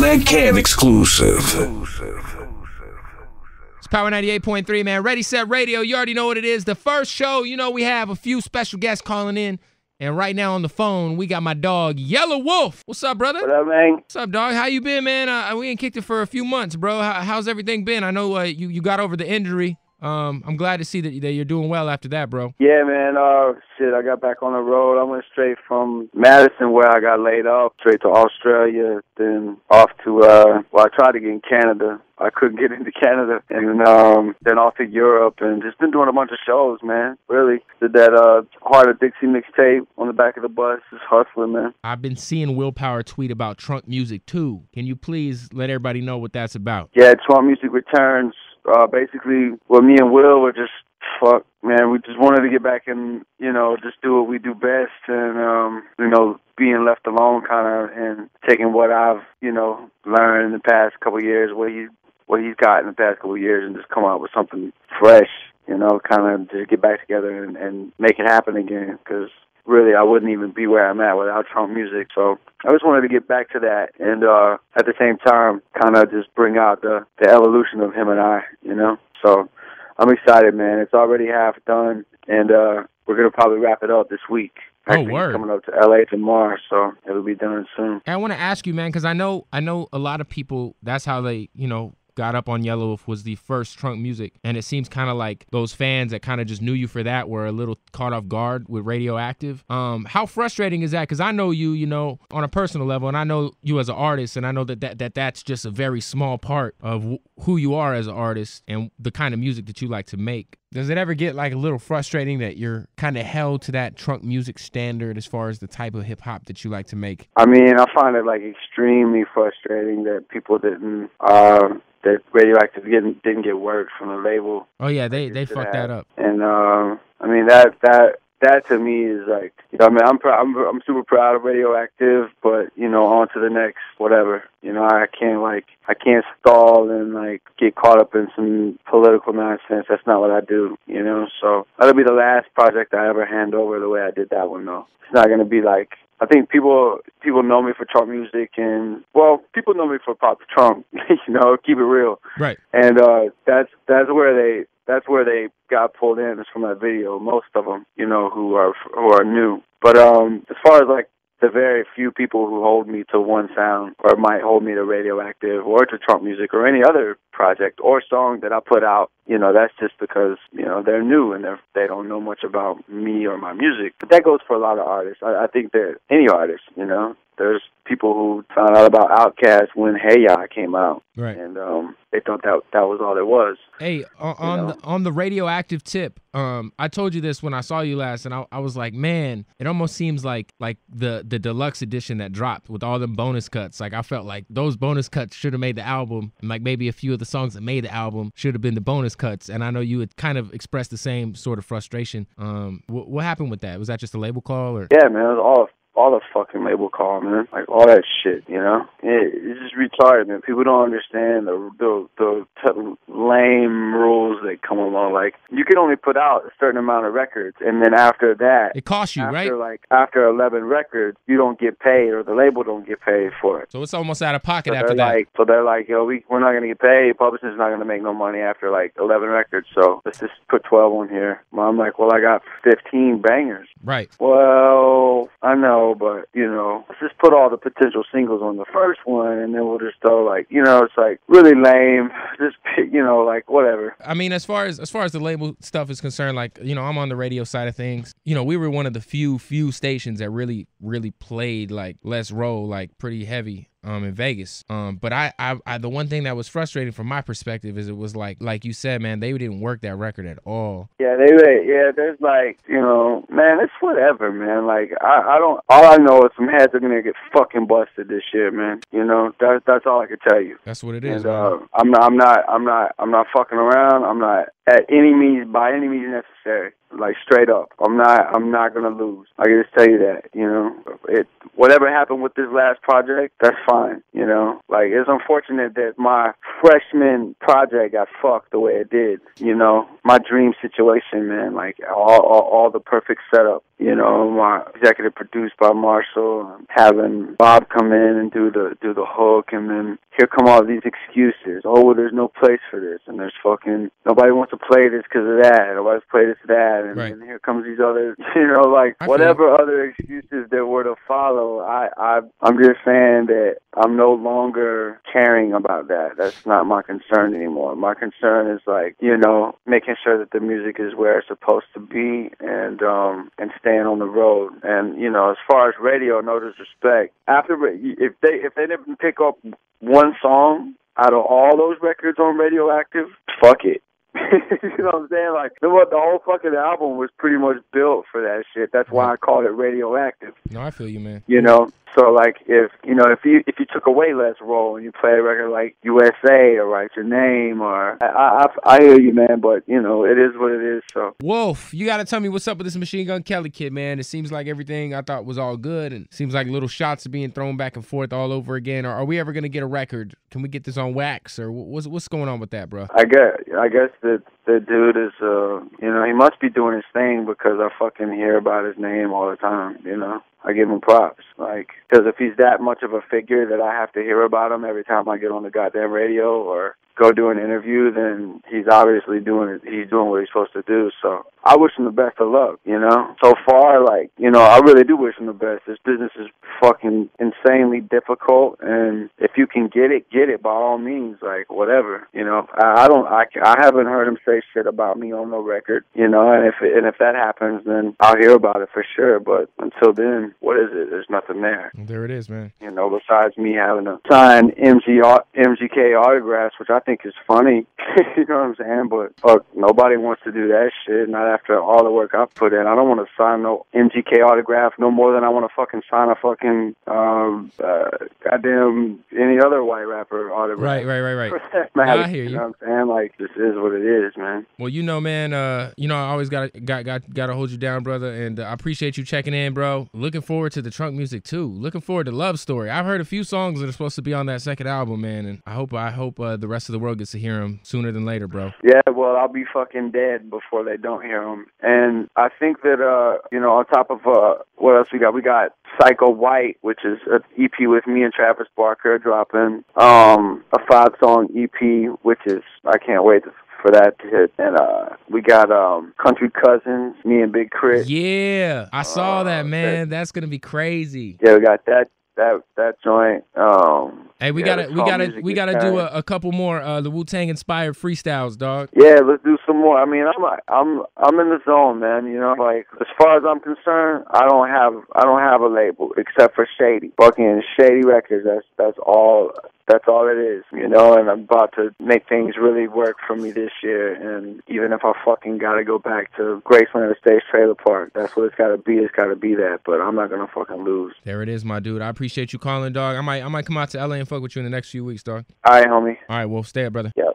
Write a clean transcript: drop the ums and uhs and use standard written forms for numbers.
Bootleg Kev exclusive. It's Power 98.3, man. Ready, Set Radio. You already know what it is. The first show, you know, we have a few special guests calling in. And right now on the phone, we got my dog, Yelawolf. What's up, brother? What up, man? What's up, dog? How you been, man? We ain't kicked it for a few months, bro. How's everything been? I know you got over the injury. I'm glad to see that you're doing well after that, bro. Yeah, man. I got back on the road. I went straight from Madison, where I got laid off, straight to Australia, then off to, I tried to get in Canada. I couldn't get into Canada. And then off to Europe, and just been doing a bunch of shows, man. Really. Did that Heart of Dixie mixtape on the back of the bus. Just hustling, man. I've been seeing Willpower tweet about Trunk Music, too. Can you please let everybody know what that's about? Yeah, Trunk Music returns. Basically, well, me and Will were just, man, we just wanted to get back and, you know, just do what we do best and, you know, being left alone kind of and taking what I've, you know, learned in the past couple of years, what he's got in the past couple of years and just come out with something fresh, you know, kind of just get back together and make it happen again because really I wouldn't even be where I'm at without Trunk Music. So I just wanted to get back to that and at the same time kind of just bring out the evolution of him and I, you know. So I'm excited, man. It's already half done, and we're going to probably wrap it up this week. Actually, word. Coming up to L.A. tomorrow, so it'll be done soon. And I want to ask you, man, because I know a lot of people, that's how they, you know, got up on Yelawolf was the first Trunk Music, and it seems kind of like those fans that kind of just knew you for that were a little caught off guard with Radioactive. How frustrating is that? Because I know you know, on a personal level, and I know you as an artist, and I know that's just a very small part of who you are as an artist and the kind of music that you like to make. Does it ever get like a little frustrating that you're kind of held to that Trunk Music standard as far as the type of hip hop that you like to make? I mean, I find it like extremely frustrating that people didn't that Radioactive didn't get work from the label. Oh yeah, they fucked that up. And I mean that to me is like, you know, I mean, I'm super proud of Radioactive, but you know, on to the next whatever. You know, I can't stall and like get caught up in some political nonsense. That's not what I do. You know, so that'll be the last project I ever hand over the way I did that one though. It's not gonna be like, I think people know me for Trunk Music, and well, people know me for Pop the Trunk. You know, keep it real. Right. And that's where they got pulled in, is from that video. Most of them, you know, who are new. But as far as like the very few people who hold me to one sound, or might hold me to Radioactive, or to Trunk Music, or any other project or song that I put out, you know, that's just because, you know, they're new and they don't know much about me or my music. But that goes for a lot of artists. I think that any artist, you know, there's people who found out about Outkast when Hey Ya came out, right? And they thought that was all there was. Hey, on the Radioactive tip, I told you this when I saw you last, and I was like, man, it almost seems like the deluxe edition that dropped with all them bonus cuts. Like I felt like those bonus cuts should have made the album, and like maybe a few of the songs that made the album should have been the bonus cuts. And I know you had kind of expressed the same sort of frustration. What happened with that? Was that just a label call, or? Yeah, man, it was all the fucking label call, man. Like all that shit, you know. It's just retarded, man. People don't understand the lame rules that come along. Like you can only put out a certain amount of records, and then after that, it costs you, right? Like after 11 records, you don't get paid, or the label don't get paid for it. So it's almost out of pocket after that. So they're like, yo, we're not gonna get paid. Publishing's not gonna make no money after like 11 records. So let's just put 12 on here. I'm like, well, I got 15 bangers. Right. Well, I know, but, you know, let's just put all the potential singles on the first one, and then we'll just throw, like, you know, it's, like, really lame. Just, you know, like, whatever. I mean, as far as the label stuff is concerned, like, you know, I'm on the radio side of things. You know, we were one of the few stations that really played, like, Let's Roll, like, pretty heavy. In Vegas. But I the one thing that was frustrating from my perspective is it was like you said, man, they didn't work that record at all. Yeah, there's like, you know, man, it's whatever, man. Like I don't, all I know is some heads are gonna get fucking busted this year, man. You know, that's all I can tell you. That's what it is. And I'm not fucking around. I'm not by any means necessary. Like straight up, I'm not gonna lose. I can just tell you that, you know. Whatever happened with this last project, that's fine, you know. Like it's unfortunate that my freshman project got fucked the way it did, you know. My dream situation, man, like all the perfect setup, you know, my executive produced by Marshall, having Bob come in and do the hook, and then here come all these excuses. Oh, well, there's no place for this, and there's fucking nobody wants to play this because of that. Nobody's play this that, and, right. and here comes these other, you know, like whatever other excuses there were to follow. I'm just saying that I'm no longer caring about that. That's not my concern anymore. My concern is like, you know, making sure that the music is where it's supposed to be, and staying on the road. And you know, as far as radio, no disrespect. If they didn't pick up one song out of all those records on Radioactive, fuck it. You know what I'm saying? Like, the whole fucking album was pretty much built for that shit. That's why I called it Radioactive. No, I feel you, man. You know? So, like, if you took away Les Roll and you play a record like USA or Write Your Name, or I hear you, man, but, you know, it is what it is, so. Wolf, you got to tell me what's up with this Machine Gun Kelly kid, man. It seems like everything I thought was all good, and it seems like little shots are being thrown back and forth all over again. Are we ever going to get a record? Can we get this on wax, or what's going on with that, bro? I guess that the dude is, you know, he must be doing his thing, because I fucking hear about his name all the time, you know. I give him props, like, because if he's that much of a figure that I have to hear about him every time I get on the goddamn radio or go do an interview, then he's obviously doing it. He's doing what he's supposed to do. So I wish him the best of luck, you know. So far, like, you know, I really do wish him the best. This business is fucking insanely difficult, and if you can get it by all means, like, whatever, you know. I haven't heard him say shit about me on no record, you know. And if that happens, then I'll hear about it for sure. But until then, what is it? There's nothing there. There it is, man. You know, besides me having to sign MGK autographs, which I think is funny. You know what I'm saying? But fuck, nobody wants to do that shit. Not after all the work I've put in. I don't want to sign no MGK autograph no more than I want to fucking sign a fucking goddamn any other white rapper autograph. Right. I hear you. You know what I'm saying? Like, this is what it is, man. Well, you know, man. You know, I always gotta hold you down, brother. And I appreciate you checking in, bro. Looking forward to the Trunk music too. Looking forward to Love Story. I've heard a few songs that are supposed to be on that second album, man. And I hope the rest of the world gets to hear them sooner than later, bro. Yeah, well, I'll be fucking dead before they don't hear them. And I think that, you know, on top of, what else we got? We got Psycho White, which is an EP with me and Travis Barker dropping, a 5-song EP, which is, I can't wait for that to hit. And we got Country Cousins, me and Big Crit. Yeah, I saw that, man. That's gonna be crazy. Yeah, we got that joint. Hey, we gotta do a couple more the Wu-Tang inspired freestyles, dog. Yeah, let's do some more. I mean, I'm in the zone, man. You know, like, as far as I'm concerned, I don't have a label except for Shady. Fucking Shady Records. That's all it is, you know, and I'm about to make things really work for me this year. And even if I fucking gotta go back to Graceland Estates Trailer Park, that's what it's gotta be. It's gotta be that, but I'm not gonna fucking lose. There it is, my dude. I appreciate you calling, dog. I might come out to LA and fuck with you in the next few weeks, dog. All right, homie. All right, well, stay up, brother. Yeah.